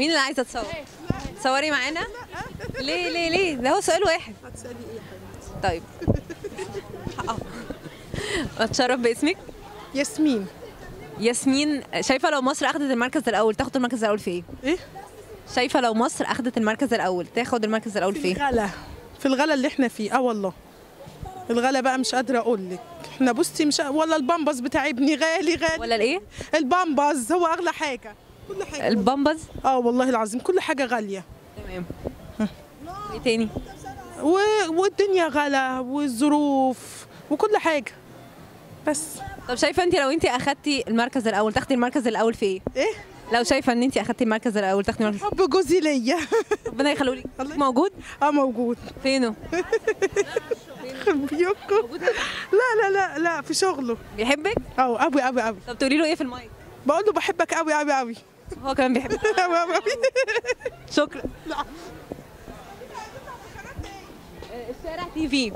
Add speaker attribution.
Speaker 1: مين اللي عايزه تصور؟ تصوري معانا؟ ليه ده هو سؤال واحد.
Speaker 2: هتسالي ايه؟
Speaker 1: طيب اتشرف باسمك.
Speaker 2: ياسمين.
Speaker 1: ياسمين، شايفه لو مصر اخذت المركز الاول تاخد المركز الاول في ايه؟
Speaker 2: ايه؟
Speaker 1: شايفه لو مصر اخذت المركز الاول تاخد المركز الاول في ايه؟
Speaker 2: في الغلا اللي احنا فيه. والله الغلا بقى مش قادره اقول لك. احنا بصي مش ولا البامباز بتاع ابني غالي
Speaker 1: ولا الايه؟
Speaker 2: البامباز هو اغلى حاجه. كل حاجه
Speaker 1: البامباز؟
Speaker 2: والله العظيم كل حاجه غاليه.
Speaker 1: تمام. ايه تاني؟
Speaker 2: والدنيا غلا والظروف وكل حاجه. بس
Speaker 1: طب شايفه انت لو انت اخدتي المركز الاول تاخدي المركز الاول في ايه؟
Speaker 2: ايه؟
Speaker 1: لو شايفه ان انت اخدتي المركز الاول تاخدي المركز.
Speaker 2: حب جوزي ليا.
Speaker 1: ربنا يخليه لك. موجود؟
Speaker 2: موجود.
Speaker 1: فينه؟
Speaker 2: بيوكو. لا في شغله.
Speaker 1: بيحبك؟
Speaker 2: قوي قوي قوي.
Speaker 1: طب تقولي له ايه في المايك؟
Speaker 2: بقول له بحبك قوي قوي قوي.
Speaker 1: هو كمان بيحبك.
Speaker 2: قوي قوي.
Speaker 1: شكرا. الشارع تي في